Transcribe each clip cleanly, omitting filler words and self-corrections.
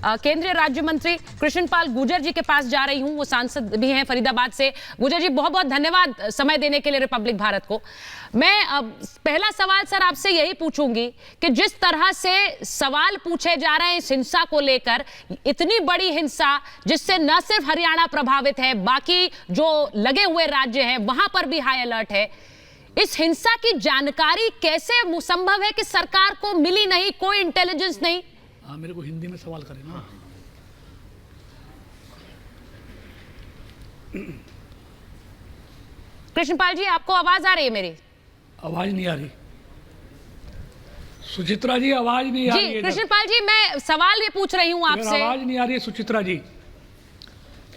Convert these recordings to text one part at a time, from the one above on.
केंद्रीय राज्य मंत्री कृष्णपाल गुर्जर जी के पास जा रही हूं। वो सांसद भी हैं फरीदाबाद से। गुर्जर जी, बहुत बहुत धन्यवाद समय देने के लिए रिपब्लिक भारत को। मैं पहला सवाल सर आपसे यही पूछूंगी कि जिस तरह से सवाल पूछे जा रहे हैं इस हिंसा को लेकर, इतनी बड़ी हिंसा जिससे न सिर्फ हरियाणा प्रभावित है, बाकी जो लगे हुए राज्य हैं वहां पर भी हाई अलर्ट है। इस हिंसा की जानकारी कैसे संभव है कि सरकार को मिली नहीं, कोई इंटेलिजेंस नहीं? हाँ, मेरे को हिंदी में सवाल करें ना। कृष्णपाल जी, आपको आवाज आ रही है मेरी? आवाज नहीं आ रही। सुचित्रा जी, आवाज नहीं आ रही है। कृष्णपाल जी, मैं सवाल भी पूछ रही हूँ आपसे। आवाज नहीं आ रही है सुचित्रा जी।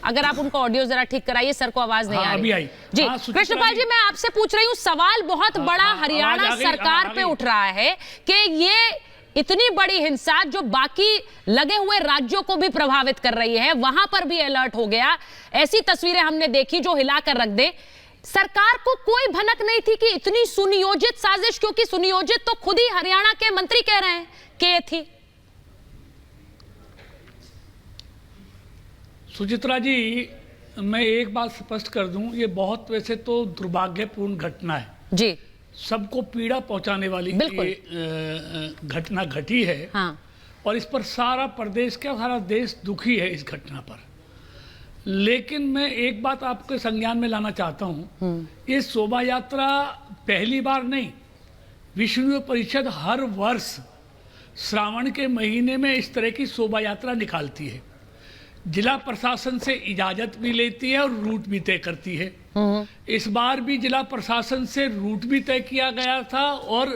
अगर आप उनको ऑडियो जरा ठीक कराइए, सर को आवाज नहीं आ रही। अभी आई जी। कृष्णपाल जी, मैं आपसे पूछ रही हूँ, सवाल बहुत बड़ा हरियाणा सरकार पे उठ रहा है कि ये इतनी बड़ी हिंसा जो बाकी लगे हुए राज्यों को भी प्रभावित कर रही है, वहां पर भी अलर्ट हो गया। ऐसी तस्वीरें हमने देखी जो हिलाकर रख दे। सरकार को कोई भनक नहीं थी कि इतनी सुनियोजित साजिश, क्योंकि सुनियोजित तो खुद ही हरियाणा के मंत्री कह रहे हैं कि ये थी। सुचित्रा जी, मैं एक बात स्पष्ट कर दूं, ये बहुत वैसे तो दुर्भाग्यपूर्ण घटना है जी, सबको पीड़ा पहुंचाने वाली ये घटना घटी है। हाँ। और इस पर सारा प्रदेश क्या सारा देश दुखी है इस घटना पर। लेकिन मैं एक बात आपके संज्ञान में लाना चाहता हूं, ये शोभा यात्रा पहली बार नहीं, विष्णु परिषद हर वर्ष श्रावण के महीने में इस तरह की शोभा यात्रा निकालती है। जिला प्रशासन से इजाजत भी लेती है और रूट भी तय करती है। इस बार भी जिला प्रशासन से रूट भी तय किया गया था और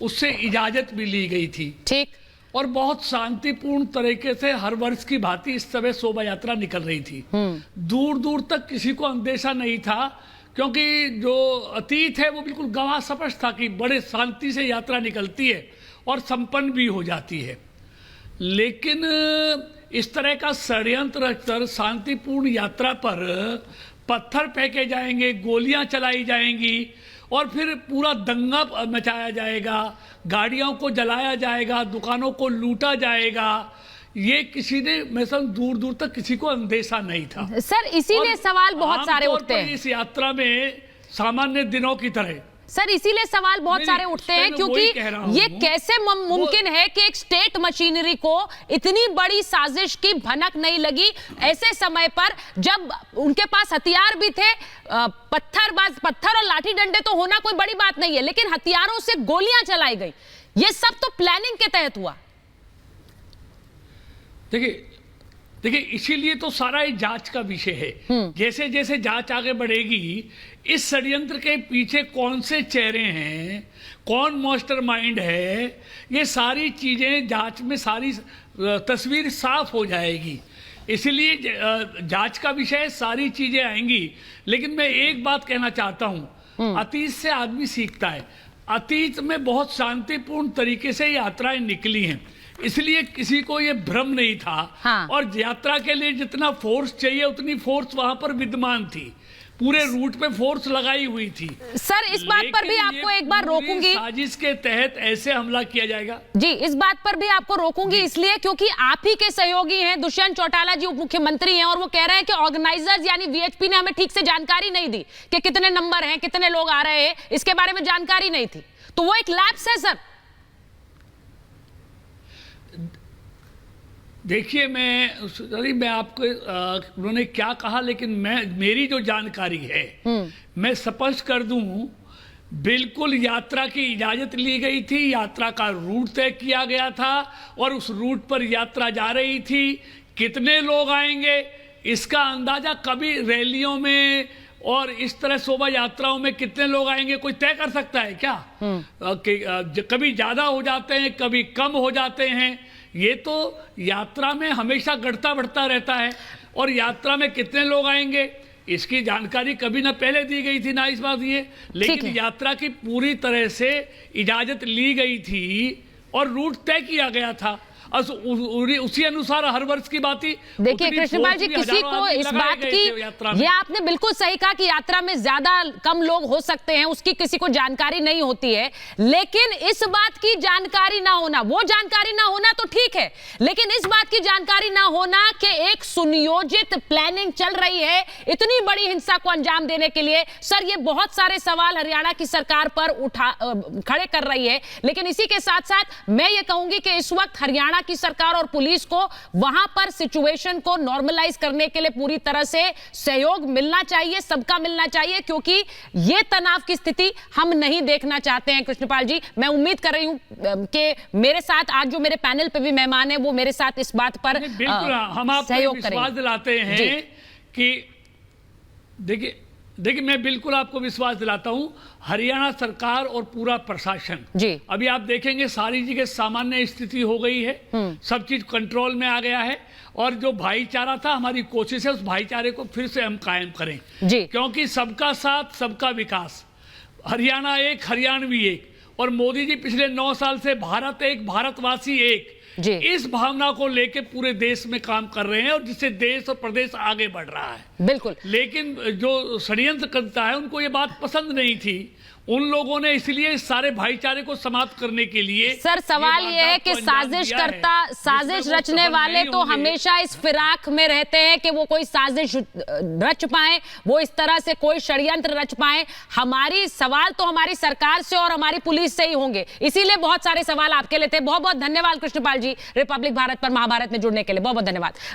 उससे इजाजत भी ली गई थी। ठीक। और बहुत शांतिपूर्ण तरीके से हर वर्ष की भांति इस समय शोभा यात्रा निकल रही थी। दूर दूर तक किसी को अंदेशा नहीं था, क्योंकि जो अतीत है वो बिल्कुल गवाह स्पष्ट था कि बड़े शांति से यात्रा निकलती है और संपन्न भी हो जाती है। लेकिन इस तरह का षड्यंत्र रचकर शांतिपूर्ण यात्रा पर पत्थर फेंके जाएंगे, गोलियां चलाई जाएंगी और फिर पूरा दंगा मचाया जाएगा, गाड़ियों को जलाया जाएगा, दुकानों को लूटा जाएगा, ये किसी ने मैं समझ दूर दूर तक किसी को अंदेशा नहीं था। सर, इसीलिए सवाल बहुत सारे उठते हैं इस यात्रा में सामान्य दिनों की तरह। सर, इसीलिए सवाल बहुत सारे उठते हैं क्योंकि ये कैसे मुमकिन है कि एक स्टेट मशीनरी को इतनी बड़ी साजिश की भनक नहीं लगी ऐसे समय पर, जब उनके पास हथियार भी थे। पत्थर और लाठी डंडे तो होना कोई बड़ी बात नहीं है, लेकिन हथियारों से गोलियां चलाई गई, ये सब तो प्लानिंग के तहत हुआ। देखिए, इसीलिए तो सारा ये जांच का विषय है। जैसे जैसे जांच आगे बढ़ेगी, इस षड्यंत्र के पीछे कौन से चेहरे हैं, कौन मास्टरमाइंड है, ये सारी चीजें जांच में सारी तस्वीर साफ हो जाएगी। इसलिए जांच का विषय सारी चीजें आएंगी। लेकिन मैं एक बात कहना चाहता हूं, अतीत से आदमी सीखता है। अतीत में बहुत शांतिपूर्ण तरीके से यात्राएं निकली हैं, इसलिए किसी को ये भ्रम नहीं था। हाँ। और यात्रा के लिए जितना फोर्स चाहिए उतनी फोर्स वहां पर विद्यमान थी, पूरे रूट पे फोर्स लगाई हुई थी। सर, इस बात पर भी आपको एक बार रोकूंगी, साजिश के तहत ऐसे हमला किया जाएगा। जी, इस बात पर भी आपको रोकूंगी इसलिए क्योंकि आप ही के सहयोगी हैं दुष्यंत चौटाला जी, उप मुख्यमंत्री हैं, और वो कह रहे हैं कि ऑर्गेनाइजर्स यानी वीएचपी ने हमें ठीक से जानकारी नहीं दी कि कितने नंबर हैं, कितने लोग आ रहे हैं, इसके बारे में जानकारी नहीं थी। तो वो एक लैप्स है सर। देखिए, मैं आपको उन्होंने क्या कहा, लेकिन मेरी जो जानकारी है मैं स्पष्ट कर दूं, बिल्कुल यात्रा की इजाजत ली गई थी, यात्रा का रूट तय किया गया था और उस रूट पर यात्रा जा रही थी। कितने लोग आएंगे इसका अंदाजा कभी रैलियों में और इस तरह शोभा यात्राओं में कितने लोग आएंगे कोई तय कर सकता है क्या? कभी ज्यादा हो जाते हैं, कभी कम हो जाते हैं। ये तो यात्रा में हमेशा घटता बढ़ता रहता है। और यात्रा में कितने लोग आएंगे इसकी जानकारी कभी ना पहले दी गई थी ना इस बात ये, लेकिन यात्रा की पूरी तरह से इजाजत ली गई थी और रूट तय किया गया था। उसी अनुसार हर वर्ष की बात ही। देखिए कृष्णपाल जी, किसी को इस बात की, ये आपने बिल्कुल सही कहा कि यात्रा में ज्यादा कम लोग हो सकते हैं, उसकी किसी को जानकारी नहीं होती है, लेकिन इस बात की जानकारी ना होना, वो जानकारी ना होना तो ठीक है, लेकिन इस बात की जानकारी ना होना कि एक सुनियोजित प्लानिंग चल रही है इतनी बड़ी हिंसा को अंजाम देने के लिए। सर, ये बहुत सारे सवाल हरियाणा की सरकार पर खड़े कर रही है, लेकिन इसी के साथ साथ मैं ये कहूंगी कि इस वक्त हरियाणा की सरकार और पुलिस को वहां पर सिचुएशन को नॉर्मलाइज करने के लिए पूरी तरह से सहयोग मिलना चाहिए, सबका मिलना चाहिए, क्योंकि ये तनाव की स्थिति हम नहीं देखना चाहते हैं। कृष्णपाल जी, मैं उम्मीद कर रही हूं कि मेरे साथ आज जो मेरे पैनल पे भी मेहमान हैं वो मेरे साथ इस बात पर बिल्कुल हम आपको विश्वास दिलाते हैं कि देखिए मैं बिल्कुल आपको विश्वास दिलाता हूं, हरियाणा सरकार और पूरा प्रशासन जी, अभी आप देखेंगे सारी जगह सामान्य स्थिति हो गई है, सब चीज कंट्रोल में आ गया है, और जो भाईचारा था, हमारी कोशिश है उस भाईचारे को फिर से हम कायम करें जी, क्योंकि सबका साथ सबका विकास, हरियाणा एक हरियाणवी एक, और मोदी जी पिछले 9 साल से भारत एक भारतवासी एक जी, इस भावना को लेके पूरे देश में काम कर रहे हैं, और जिससे देश और प्रदेश आगे बढ़ रहा है। बिल्कुल। लेकिन जो षड्यंत्र करता है उनको ये बात पसंद नहीं थी, उन लोगों ने इसलिए इस सारे भाईचारे को समाप्त करने के लिए। सर, सवाल ये है कि साजिश रचने वाले तो हमेशा इस फिराक में रहते हैं कि वो कोई साजिश रच पाए, वो इस तरह से कोई षड्यंत्र रच पाए। हमारी सवाल तो हमारी सरकार से और हमारी पुलिस से ही होंगे, इसीलिए बहुत सारे सवाल आपके लिए थे। बहुत बहुत धन्यवाद कृष्णपाल जी, रिपब्लिक भारत पर महाभारत में जुड़ने के लिए बहुत बहुत धन्यवाद।